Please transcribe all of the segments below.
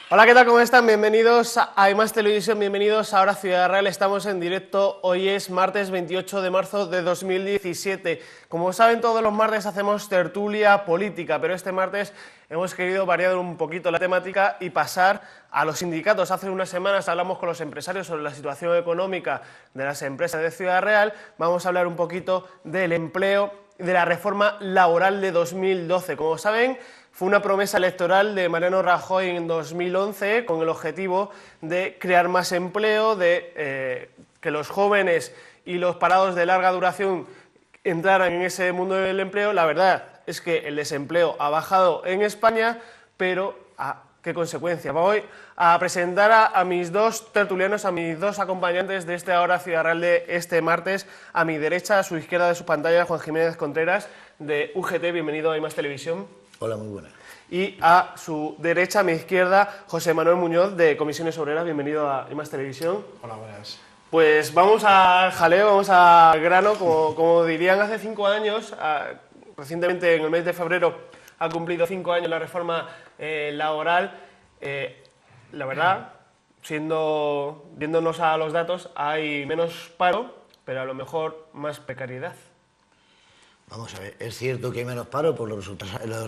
Hola, ¿qué tal? ¿Cómo están? Bienvenidos a iMás Televisión, bienvenidos a Ahora Ciudad Real. Estamos en directo, hoy es martes 28 de marzo de 2017. Como saben, todos los martes hacemos tertulia política, pero este martes hemos querido variar un poquito la temática y pasar a los sindicatos. Hace unas semanas hablamos con los empresarios sobre la situación económica de las empresas de Ciudad Real. Vamos a hablar un poquito del empleo y de la reforma laboral de 2012. Como saben, fue una promesa electoral de Mariano Rajoy en 2011 con el objetivo de crear más empleo, de que los jóvenes y los parados de larga duración entraran en ese mundo del empleo. La verdad es que el desempleo ha bajado en España, pero ¿a qué consecuencia? Voy a presentar a mis dos tertulianos, a mis dos acompañantes de este Ahora Ciudad Real de este martes. A mi derecha, a su izquierda de su pantalla, Juan Jiménez Contreras, de UGT. Bienvenido a iMás Televisión. Hola, muy buena. Y a su derecha, a mi izquierda, José Manuel Muñoz, de Comisiones Obreras. Bienvenido a iMás Televisión. Hola, buenas. Pues vamos al jaleo, vamos al grano. Como dirían hace 5 años, recientemente en el mes de febrero ha cumplido 5 años la reforma laboral. La verdad, viéndonos a los datos, hay menos paro, pero a lo mejor más precariedad. Vamos a ver, es cierto que hay menos paro, pues los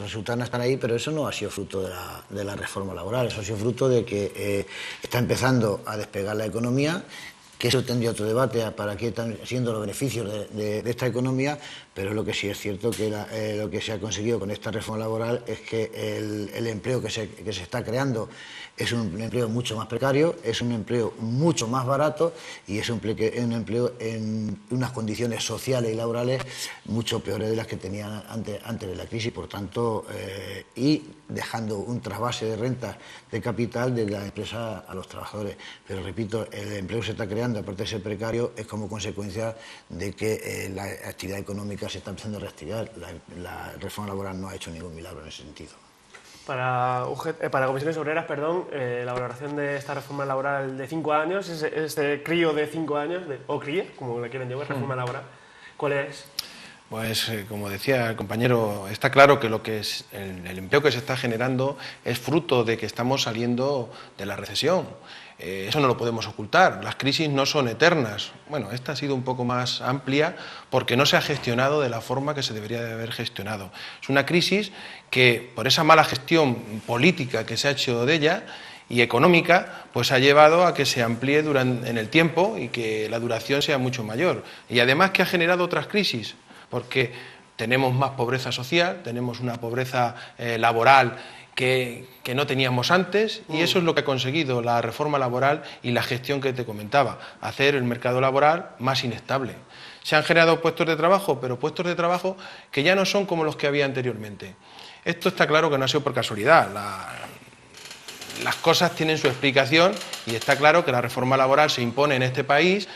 resultados no están ahí, pero eso no ha sido fruto de la reforma laboral, eso ha sido fruto de que está empezando a despegar la economía, que eso tendría otro debate para qué están siendo los beneficios de esta economía, pero lo que sí es cierto que lo que se ha conseguido con esta reforma laboral es que el empleo que se está creando es un empleo mucho más precario, es un empleo mucho más barato y es un empleo en unas condiciones sociales y laborales mucho peores de las que tenían antes de la crisis, por tanto, y dejando un trasvase de rentas de capital de la empresa a los trabajadores. Pero repito, el empleo se está creando, aparte de ser precario, es como consecuencia de que la actividad económica se está empezando a reactivar. La reforma laboral no ha hecho ningún milagro en ese sentido. Para Comisiones Obreras, la valoración de esta reforma laboral de 5 años, este crío de 5 años, o cría, como le quieren llamar, reforma laboral, ¿cuál es? Pues como decía el compañero, está claro que lo que es el empleo que se está generando es fruto de que estamos saliendo de la recesión. Eso no lo podemos ocultar. Las crisis no son eternas. Bueno, esta ha sido un poco más amplia porque no se ha gestionado de la forma que se debería de haber gestionado. Es una crisis que, por esa mala gestión política que se ha hecho de ella y económica, pues ha llevado a que se amplíe en el tiempo y que la duración sea mucho mayor. Y además que ha generado otras crisis, porque tenemos más pobreza social, tenemos una pobreza laboral que no teníamos antes, y eso es lo que ha conseguido la reforma laboral y la gestión que te comentaba, hacer el mercado laboral más inestable. Se han generado puestos de trabajo, pero puestos de trabajo que ya no son como los que había anteriormente. Esto está claro que no ha sido por casualidad. Las cosas tienen su explicación y está claro que la reforma laboral se impone en este país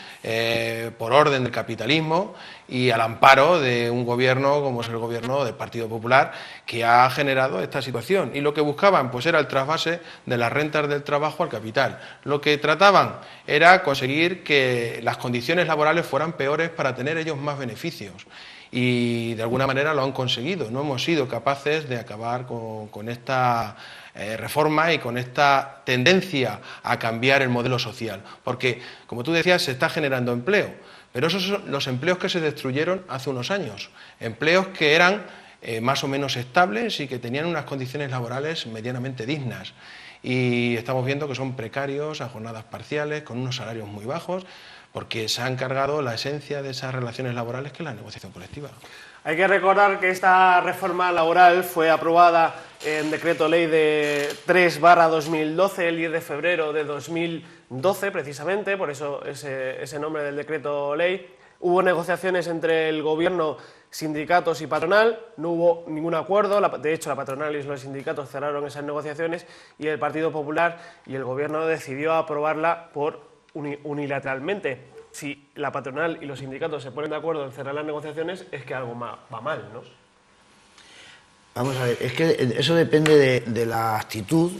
por orden del capitalismo y al amparo de un gobierno como es el gobierno del Partido Popular, que ha generado esta situación. Y lo que buscaban pues era el trasvase de las rentas del trabajo al capital. Lo que trataban era conseguir que las condiciones laborales fueran peores para tener ellos más beneficios. Y de alguna manera lo han conseguido. No hemos sido capaces de acabar con esta reforma y con esta tendencia a cambiar el modelo social. Porque, como tú decías, se está generando empleo, pero esos son los empleos que se destruyeron hace unos años. Empleos que eran más o menos estables y que tenían unas condiciones laborales medianamente dignas. Y estamos viendo que son precarios, a jornadas parciales, con unos salarios muy bajos, porque se han cargado la esencia de esas relaciones laborales, que es la negociación colectiva. Hay que recordar que esta reforma laboral fue aprobada en decreto ley de 3/2012, el 10 de febrero de 2012, precisamente, por eso ese nombre del decreto ley. Hubo negociaciones entre el gobierno, sindicatos y patronal, no hubo ningún acuerdo, de hecho la patronal y los sindicatos cerraron esas negociaciones y el Partido Popular y el gobierno decidió aprobarla unilateralmente. Si la patronal y los sindicatos se ponen de acuerdo en cerrar las negociaciones, es que algo va mal, ¿no? Vamos a ver, es que eso depende de la actitud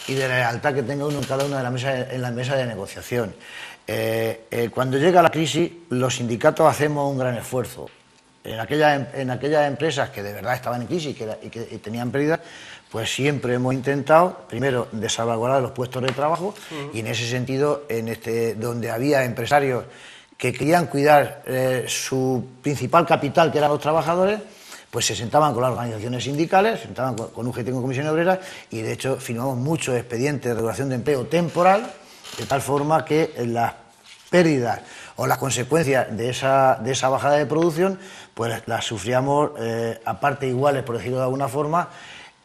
y de la lealtad que tenga uno en cada una de las mesas de negociación. Cuando llega la crisis, los sindicatos hacemos un gran esfuerzo en aquellas empresas que de verdad estaban en crisis y tenían pérdidas, pues siempre hemos intentado, primero, de salvaguardar los puestos de trabajo y en ese sentido, donde había empresarios que querían cuidar su principal capital, que eran los trabajadores, pues se sentaban con las organizaciones sindicales, se sentaban con UGT, con comisiones obreras, y de hecho firmamos muchos expedientes de regulación de empleo temporal, de tal forma que las pérdidas o las consecuencias de esa bajada de producción, pues las sufríamos a partes iguales, por decirlo de alguna forma,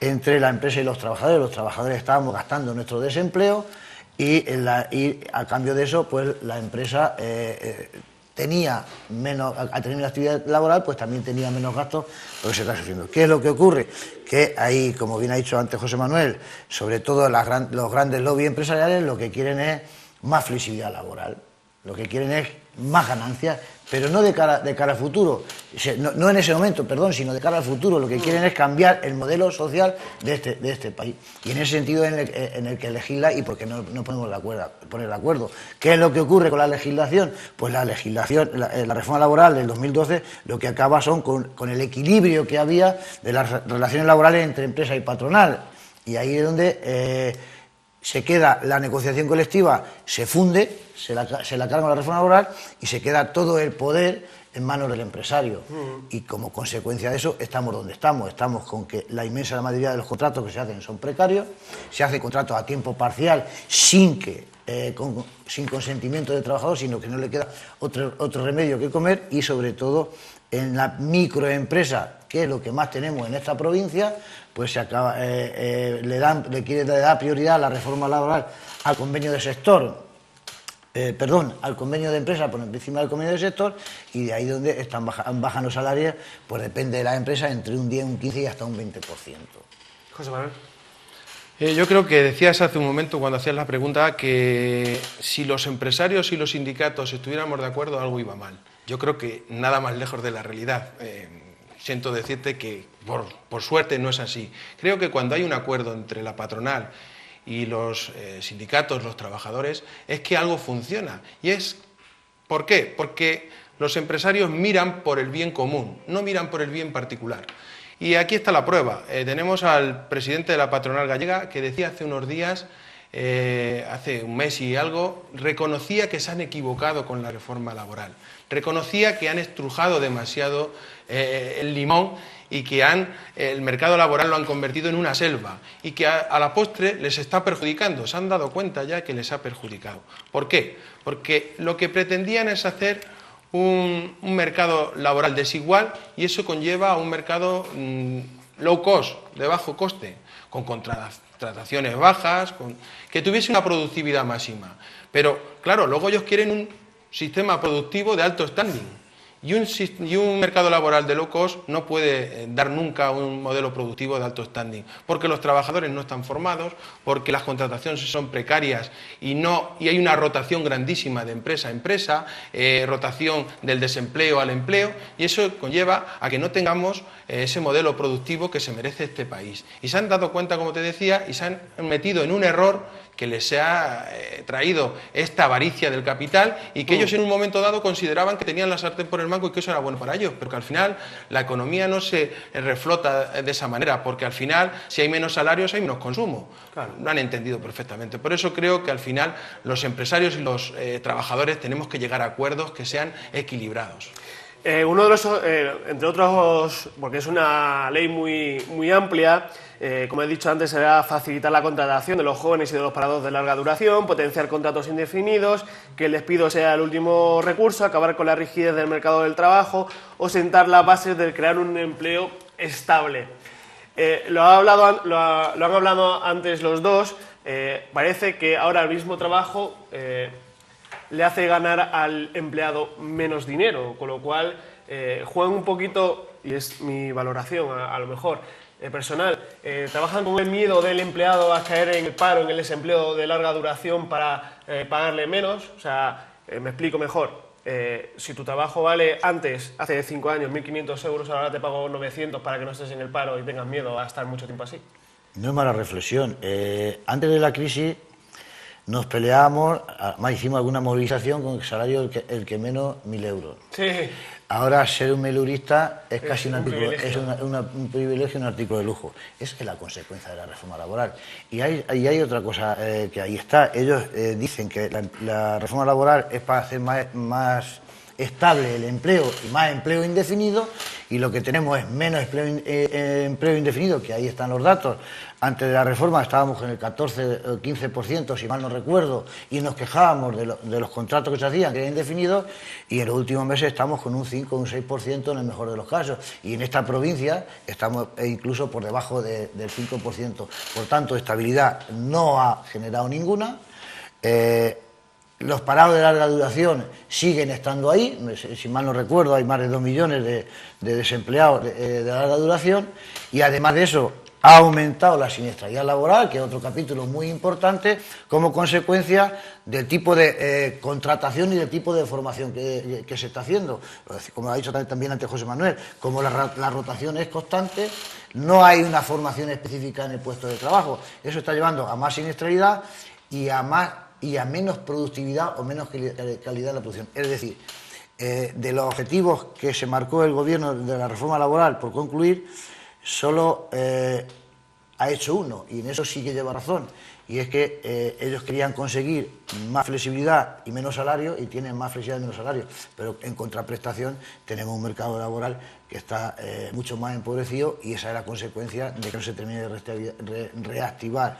entre la empresa y los trabajadores. Los trabajadores estábamos gastando nuestro desempleo y a cambio de eso, pues la empresa tenía menos, al tener una actividad laboral, pues también tenía menos gastos, porque se está sufriendo. ¿Qué es lo que ocurre? Que ahí, como bien ha dicho antes José Manuel, sobre todo los grandes lobbies empresariales lo que quieren es más flexibilidad laboral, lo que quieren es más ganancias, pero no de cara al futuro, no en ese momento, perdón, sino de cara al futuro. Lo que quieren es cambiar el modelo social de este país. Y en ese sentido en el que legisla y porque no podemos poner de acuerdo. ¿Qué es lo que ocurre con la legislación? Pues la legislación, la reforma laboral del 2012, lo que acaba son con el equilibrio que había de las relaciones laborales entre empresa y patronal. Y ahí es donde se queda la negociación colectiva, se funde, se la carga la reforma laboral y se queda todo el poder en manos del empresario. Y como consecuencia de eso estamos donde estamos. Estamos con que la inmensa mayoría de los contratos que se hacen son precarios, se hace contratos a tiempo parcial sin consentimiento del trabajador, sino que no le queda otro remedio que comer, y sobre todo en la microempresa, que es lo que más tenemos en esta provincia, pues le da prioridad a la reforma laboral al convenio de sector, al convenio de empresa por encima del convenio de sector, y de ahí donde bajan los salarios, pues depende de la empresa, entre un 10, un 15 y hasta un 20%. José Manuel. Yo creo que decías hace un momento, cuando hacías la pregunta, que si los empresarios y los sindicatos estuviéramos de acuerdo, algo iba mal. Yo creo que nada más lejos de la realidad. Siento decirte que, por suerte, no es así. Creo que cuando hay un acuerdo entre la patronal y los sindicatos, los trabajadores, es que algo funciona. ¿Por qué? Porque los empresarios miran por el bien común, no miran por el bien particular. Y aquí está la prueba. Tenemos al presidente de la patronal gallega que decía hace unos días, hace un mes y algo, reconocía que se han equivocado con la reforma laboral, reconocía que han estrujado demasiado el limón y que el mercado laboral lo han convertido en una selva y que a la postre les está perjudicando. Se han dado cuenta ya que les ha perjudicado. ¿Por qué? Porque lo que pretendían es hacer un mercado laboral desigual, y eso conlleva a un mercado low cost, de bajo coste, con contrataciones bajas, que tuviese una productividad máxima. Pero, claro, luego ellos quieren un sistema productivo de alto standing. Y un mercado laboral de low cost no puede dar nunca un modelo productivo de alto standing, porque los trabajadores no están formados, porque las contrataciones son precarias y hay una rotación grandísima de empresa a empresa, rotación del desempleo al empleo, y eso conlleva a que no tengamos ese modelo productivo que se merece este país. Y se han dado cuenta, como te decía, y se han metido en un error que les ha traído esta avaricia del capital, y que ellos en un momento dado consideraban que tenían la sartén por el mango y que eso era bueno para ellos, pero que al final la economía no se reflota de esa manera, porque al final si hay menos salarios hay menos consumo. Claro. Lo han entendido perfectamente. Por eso creo que al final los empresarios y los trabajadores tenemos que llegar a acuerdos que sean equilibrados. Uno de los, entre otros, porque es una ley muy amplia, como he dicho antes, será facilitar la contratación de los jóvenes y de los parados de larga duración, potenciar contratos indefinidos, que el despido sea el último recurso, acabar con la rigidez del mercado del trabajo o sentar las bases de crear un empleo estable. Lo han hablado antes los dos. Parece que ahora el mismo trabajo le hace ganar al empleado menos dinero, con lo cual juegan un poquito, y es mi valoración a lo mejor personal, trabajan con el miedo del empleado a caer en el paro, en el desempleo de larga duración para pagarle menos. O sea, me explico mejor. Si tu trabajo vale antes, hace 5 años, 1.500 euros, ahora te pago 900 para que no estés en el paro y tengas miedo a estar mucho tiempo así. No es mala reflexión. Antes de la crisis, nos peleábamos, además hicimos alguna movilización con el salario el que menos 1.000 euros. Sí. Ahora ser un melurista es casi un privilegio, un artículo de lujo. Es la consecuencia de la reforma laboral. Y hay otra cosa que ahí está. Ellos dicen que la reforma laboral es para hacer más estable el empleo y más empleo indefinido, y lo que tenemos es menos empleo indefinido, que ahí están los datos. Antes de la reforma estábamos en el 14 o 15%, si mal no recuerdo, y nos quejábamos de los contratos que se hacían, que eran indefinidos, y en los últimos meses estamos con un 5 o un 6% en el mejor de los casos. Y en esta provincia estamos incluso por debajo del 5%. Por tanto, estabilidad no ha generado ninguna. Los parados de larga duración siguen estando ahí, si mal no recuerdo hay más de 2 millones de desempleados de larga duración, y además de eso ha aumentado la siniestralidad laboral, que es otro capítulo muy importante, como consecuencia del tipo de contratación y del tipo de formación que se está haciendo. Como ha dicho también antes José Manuel, como la rotación es constante, no hay una formación específica en el puesto de trabajo. Eso está llevando a más siniestralidad y a menos productividad o menos calidad de la producción. Es decir, de los objetivos que se marcó el gobierno de la reforma laboral, por concluir, solo ha hecho uno, y en eso sí que lleva razón, y es que ellos querían conseguir más flexibilidad y menos salario, y tienen más flexibilidad y menos salario, pero en contraprestación tenemos un mercado laboral que está mucho más empobrecido, y esa es la consecuencia de que no se termine de reactivar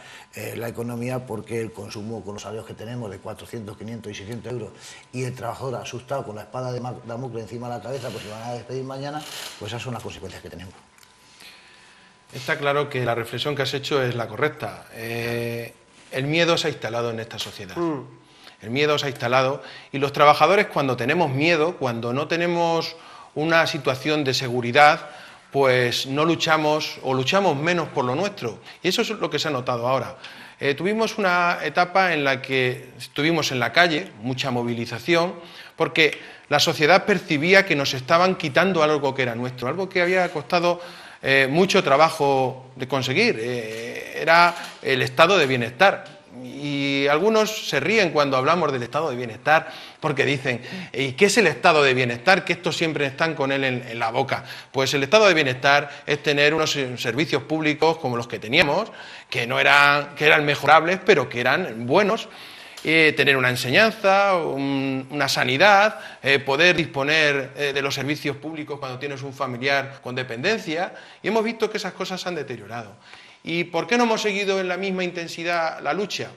la economía, porque el consumo, con los salarios que tenemos de 400, 500 y 600 euros, y el trabajador asustado con la espada de Damocles encima de la cabeza, pues se van a despedir mañana, pues esas son las consecuencias que tenemos. Está claro que la reflexión que has hecho es la correcta. El miedo se ha instalado en esta sociedad. El miedo se ha instalado, y los trabajadores, cuando tenemos miedo, cuando no tenemos una situación de seguridad, pues no luchamos, o luchamos menos por lo nuestro. Y eso es lo que se ha notado ahora. Tuvimos una etapa en la que estuvimos en la calle, mucha movilización, porque la sociedad percibía que nos estaban quitando algo que era nuestro, algo que había costado mucho trabajo de conseguir. Era el estado de bienestar. Y algunos se ríen cuando hablamos del estado de bienestar, porque dicen, ¿y qué es el estado de bienestar? Que estos siempre están con él en la boca. Pues el estado de bienestar es tener unos servicios públicos como los que teníamos, que eran mejorables, pero que eran buenos. Tener una enseñanza, una sanidad, poder disponer de los servicios públicos cuando tienes un familiar con dependencia, y hemos visto que esas cosas se han deteriorado. ¿Y por qué no hemos seguido en la misma intensidad la lucha?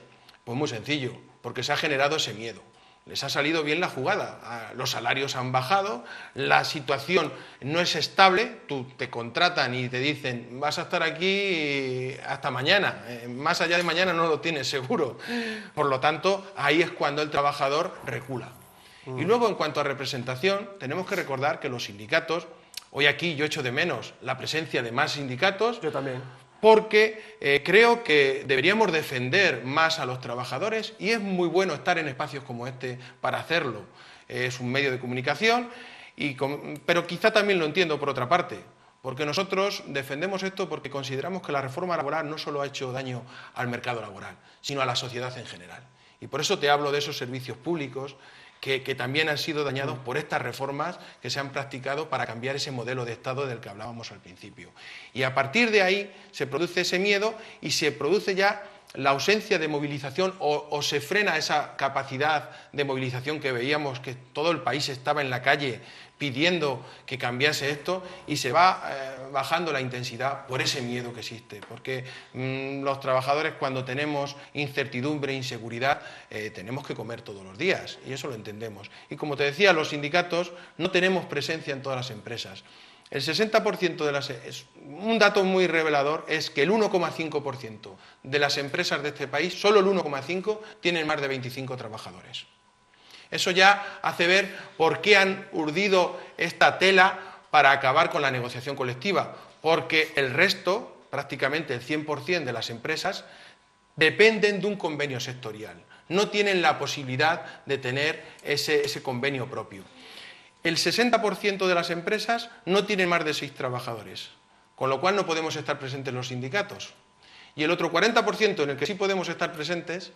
Pues muy sencillo, porque se ha generado ese miedo. Les ha salido bien la jugada, los salarios han bajado, la situación no es estable, tú te contratan y te dicen vas a estar aquí hasta mañana, más allá de mañana no lo tienes seguro. Por lo tanto, ahí es cuando el trabajador recula. Y luego, en cuanto a representación, tenemos que recordar que los sindicatos, hoy aquí yo echo de menos la presencia de más sindicatos. Yo también. Porque creo que deberíamos defender más a los trabajadores, y es muy bueno estar en espacios como este para hacerlo. Es un medio de comunicación, pero quizá también lo entiendo por otra parte, porque nosotros defendemos esto porque consideramos que la reforma laboral no solo ha hecho daño al mercado laboral, sino a la sociedad en general. Y por eso te hablo de esos servicios públicos que también han sido dañados por estas reformas que se han practicado para cambiar ese modelo de Estado del que hablábamos al principio. Y a partir de ahí se produce ese miedo y se produce ya la ausencia de movilización, o se frena esa capacidad de movilización que veíamos, que todo el país estaba en la calle pidiendo que cambiase esto, y se va bajando la intensidad por ese miedo que existe, porque los trabajadores, cuando tenemos incertidumbre, inseguridad, tenemos que comer todos los días, y eso lo entendemos. Y como te decía, los sindicatos no tenemos presencia en todas las empresas. El 60% de las... Un dato muy revelador es que el 1,5% de las empresas de este país, solo el 1,5%, tienen más de 25 trabajadores. Eso ya hace ver por qué han urdido esta tela para acabar con la negociación colectiva, porque el resto, prácticamente el 100% de las empresas, dependen de un convenio sectorial. No tienen la posibilidad de tener ese convenio propio. El 60% de las empresas no tienen más de 6 trabajadores, con lo cual no podemos estar presentes en los sindicatos. Y el otro 40% en el que sí podemos estar presentes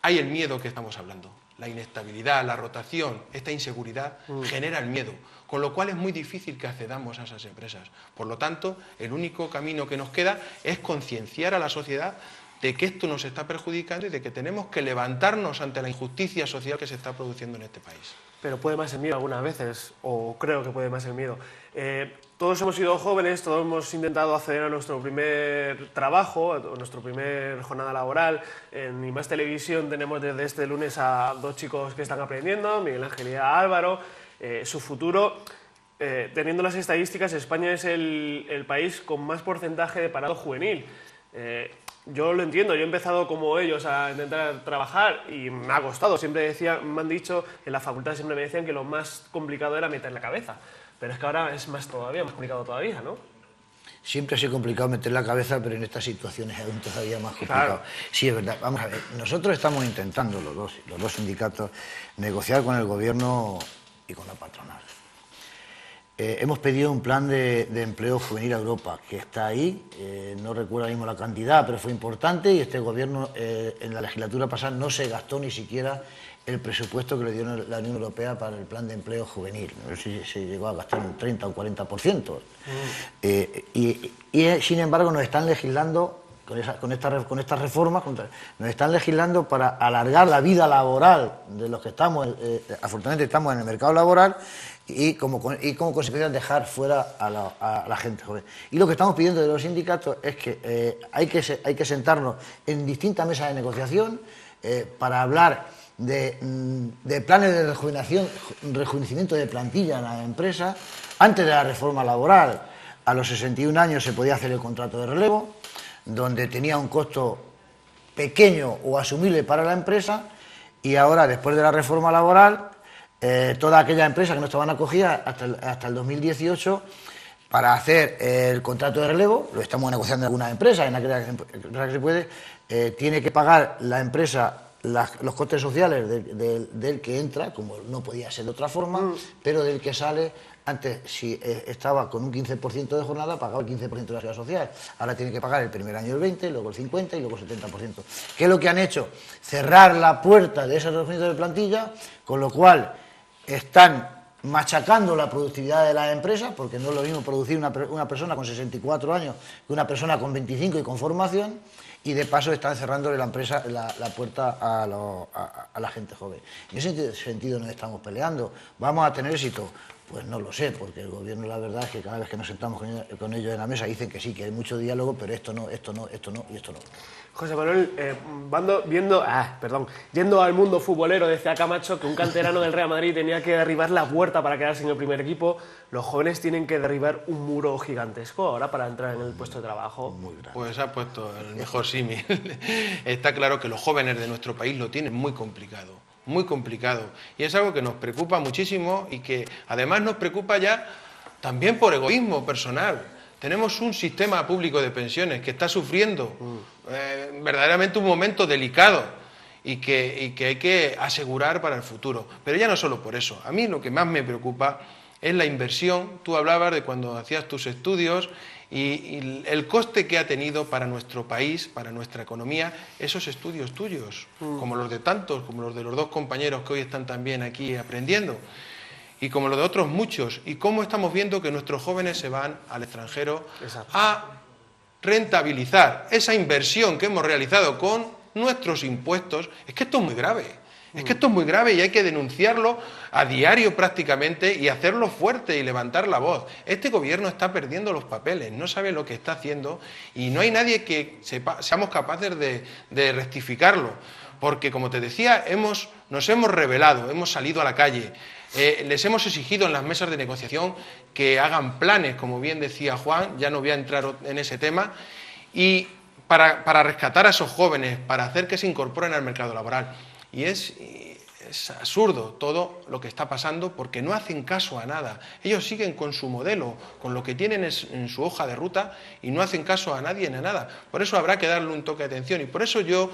hay el miedo que estamos hablando. La inestabilidad, la rotación, esta inseguridad genera el miedo, con lo cual es muy difícil que accedamos a esas empresas. Por lo tanto, el único camino que nos queda es concienciar a la sociedad de que esto nos está perjudicando y de que tenemos que levantarnos ante la injusticia social que se está produciendo en este país. Pero puede más el miedo algunas veces, o creo que puede más el miedo. Todos hemos sido jóvenes, todos hemos intentado acceder a nuestro primer trabajo, a nuestra primera jornada laboral. En IMAX Televisión tenemos desde este lunes a 2 chicos que están aprendiendo, Miguel Ángel y Álvaro. Su futuro, teniendo las estadísticas, España es el país con más porcentaje de parado juvenil. Yo lo entiendo, yo he empezado como ellos a intentar trabajar y me ha costado. Siempre me han dicho, en la facultad siempre me decían que lo más complicado era meter la cabeza. Pero es que ahora es más complicado todavía, ¿no? Siempre ha sido complicado meter la cabeza, pero en estas situaciones es aún todavía más complicado. Claro. Sí, es verdad. Vamos a ver, nosotros estamos intentando, los dos sindicatos, negociar con el gobierno y con la patronal. Hemos pedido un plan de empleo juvenil a Europa, que está ahí, no recuerdo ahora mismo la cantidad, pero fue importante, y este gobierno en la legislatura pasada no se gastó ni siquiera el presupuesto que le dio la Unión Europea para el plan de empleo juvenil. No sé si se llegó a gastar un 30 o 40%. Y sin embargo nos están legislando, con estas reformas, nos están legislando para alargar la vida laboral de los que estamos, afortunadamente estamos en el mercado laboral, y como consecuencia dejar fuera a la gente joven. Y lo que estamos pidiendo de los sindicatos es que hay que sentarnos en distintas mesas de negociación para hablar de planes de rejuvenecimiento de plantilla en las empresas. Antes de la reforma laboral, a los 61 años se podía hacer el contrato de relevo, donde tenía un costo pequeño o asumible para la empresa, y ahora, después de la reforma laboral, todas aquellas empresas que no estaban acogidas hasta el 2018 para hacer el contrato de relevo, lo estamos negociando en algunas empresas, en aquellas empresas que se puede, tiene que pagar la empresa los costes sociales del que entra, como no podía ser de otra forma, pero del que sale. Antes, si estaba con un 15% de jornada, pagaba el 15% de la seguridad social. Ahora tiene que pagar el primer año el 20%, luego el 50% y luego el 70%. ¿Qué es lo que han hecho? Cerrar la puerta de ese rejuvenecimiento de plantilla, con lo cual están machacando la productividad de las empresas, porque no es lo mismo producir una persona con 64 años que una persona con 25 y con formación, y de paso están cerrándole la puerta a la gente joven. En ese sentido nos estamos peleando. ¿Vamos a tener éxito? Pues no lo sé, porque el gobierno, la verdad es que cada vez que nos sentamos con ellos en la mesa dicen que sí, que hay mucho diálogo, pero esto no, esto no, esto no y esto no. José Manuel, yendo al mundo futbolero, decía Camacho que un canterano del Real Madrid tenía que derribar la puerta para quedarse en el primer equipo. Los jóvenes tienen que derribar un muro gigantesco ahora para entrar en el puesto de trabajo. Muy grande. Pues ha puesto el mejor símil. Está claro que los jóvenes de nuestro país lo tienen muy complicado. Muy complicado, y es algo que nos preocupa muchísimo y que además nos preocupa ya también por egoísmo personal. Tenemos un sistema público de pensiones que está sufriendo verdaderamente un momento delicado y que hay que asegurar para el futuro. Pero ya no solo por eso, a mí lo que más me preocupa es la inversión. Tú hablabas de cuando hacías tus estudios y el coste que ha tenido para nuestro país, para nuestra economía, esos estudios tuyos, como los de tantos, como los de los 2 compañeros que hoy están también aquí aprendiendo, y como los de otros muchos, y cómo estamos viendo que nuestros jóvenes se van al extranjero. Exacto. A rentabilizar esa inversión que hemos realizado con nuestros impuestos. Es que esto es muy grave. Es que esto es muy grave y hay que denunciarlo a diario prácticamente y hacerlo fuerte y levantar la voz. Este gobierno está perdiendo los papeles, no sabe lo que está haciendo y no hay nadie que seamos capaces de rectificarlo. Porque, como te decía, nos hemos rebelado, hemos salido a la calle, les hemos exigido en las mesas de negociación que hagan planes, como bien decía Juan, ya no voy a entrar en ese tema, y para rescatar a esos jóvenes, para hacer que se incorporen al mercado laboral. Y es absurdo todo lo que está pasando porque no hacen caso a nada. Ellos siguen con su modelo, con lo que tienen en su hoja de ruta y no hacen caso a nadie ni a nada. Por eso habrá que darle un toque de atención y por eso yo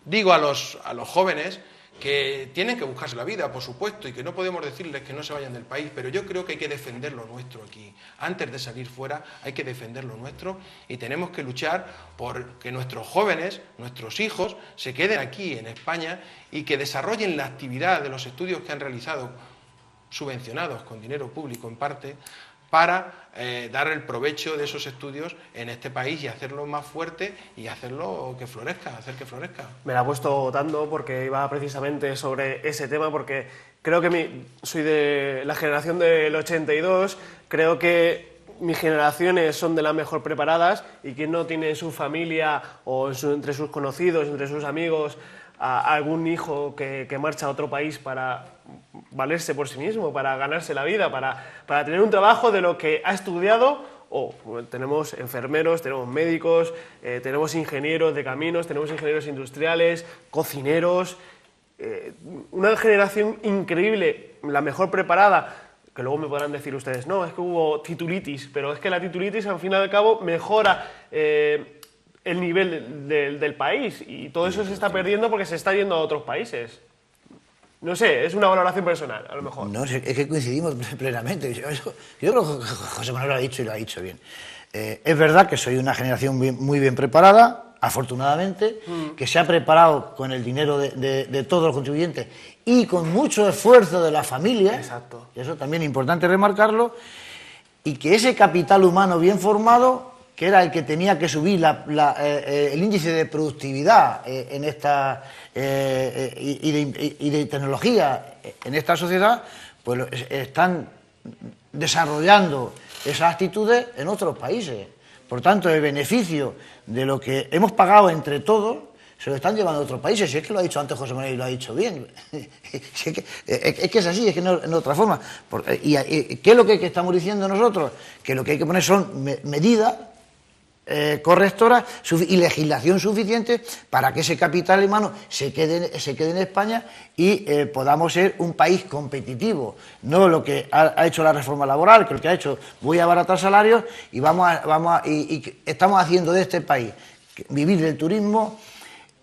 digo a los jóvenes que tienen que buscarse la vida, por supuesto, y que no podemos decirles que no se vayan del país, pero yo creo que hay que defender lo nuestro aquí. Antes de salir fuera hay que defender lo nuestro y tenemos que luchar por que nuestros jóvenes, nuestros hijos, se queden aquí en España y que desarrollen la actividad de los estudios que han realizado, subvencionados con dinero público en parte, para dar el provecho de esos estudios en este país y hacerlo más fuerte y hacerlo que florezca, hacer que florezca. Me la he puesto votando porque iba precisamente sobre ese tema, porque creo que soy de la generación del 82, creo que mis generaciones son de las mejor preparadas y quien no tiene en su familia o entre sus conocidos, entre sus amigos, a algún hijo que marcha a otro país para valerse por sí mismo, para ganarse la vida, para tener un trabajo de lo que ha estudiado. Tenemos enfermeros, tenemos médicos, tenemos ingenieros de caminos, tenemos ingenieros industriales, cocineros, una generación increíble, la mejor preparada, que luego me podrán decir ustedes, no, es que hubo titulitis, pero es que la titulitis al fin y al cabo mejora el nivel del país y todo eso se está perdiendo porque se está yendo a otros países. No sé, es una valoración personal, a lo mejor. No, es que coincidimos plenamente. Yo creo que José Manuel lo ha dicho y lo ha dicho bien. Es verdad que soy una generación muy bien preparada, afortunadamente, que se ha preparado con el dinero de todos los contribuyentes y con mucho esfuerzo de la familia. Exacto. Y eso también es importante remarcarlo, y que ese capital humano bien formado, que era el que tenía que subir el índice de productividad y de tecnología en esta sociedad, pues están desarrollando esas actitudes en otros países. Por tanto, el beneficio de lo que hemos pagado entre todos se lo están llevando a otros países. Si es que lo ha dicho antes José Manuel y lo ha dicho bien. Es que es así, es que no es otra forma. ¿Y qué es lo que estamos diciendo nosotros? Que lo que hay que poner son medidas correctoras y legislación suficiente para que ese capital humano se quede en España y podamos ser un país competitivo. No lo que ha hecho la reforma laboral, que lo que ha hecho, voy a abaratar salarios y estamos haciendo de este país vivir del turismo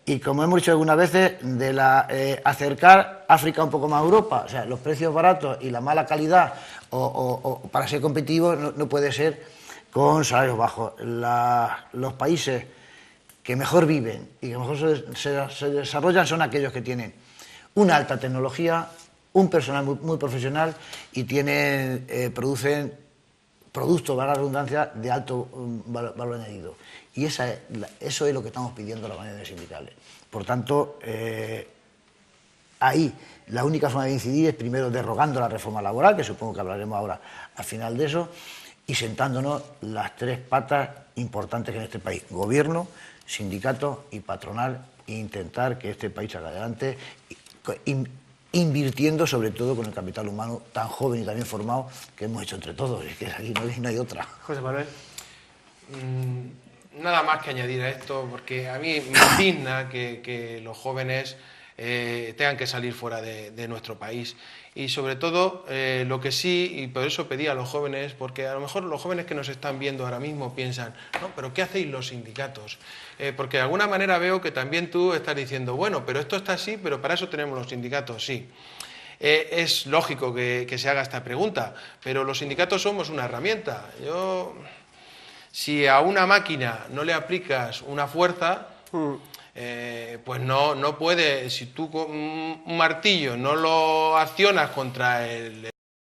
y, como hemos dicho algunas veces, de acercar África un poco más a Europa. O sea, los precios baratos y la mala calidad o para ser competitivos no puede ser con salarios bajos. Los países que mejor viven y que mejor se desarrollan son aquellos que tienen una alta tecnología, un personal muy profesional y producen productos, valga la redundancia, de alto valor añadido. Y eso es lo que estamos pidiendo las organizaciones sindicales. Por tanto, ahí la única forma de incidir es primero derogando la reforma laboral, que supongo que hablaremos ahora al final de eso, y sentándonos las tres patas importantes que en este país: gobierno, sindicato y patronal, e intentar que este país salga adelante, invirtiendo sobre todo con el capital humano tan joven y tan bien formado que hemos hecho entre todos. Es que aquí no hay otra. José Manuel. Nada más que añadir a esto, porque a mí me indigna que los jóvenes tengan que salir fuera de nuestro país. Y sobre todo, lo que sí, y por eso pedí a los jóvenes, porque a lo mejor los jóvenes que nos están viendo ahora mismo piensan, no, pero ¿qué hacéis los sindicatos? Porque de alguna manera veo que también tú estás diciendo, bueno, pero esto está así, pero para eso tenemos los sindicatos, sí. Es lógico que se haga esta pregunta, pero los sindicatos somos una herramienta. Si a una máquina no le aplicas una fuerza, pues no puede, si tú con un martillo no lo accionas contra el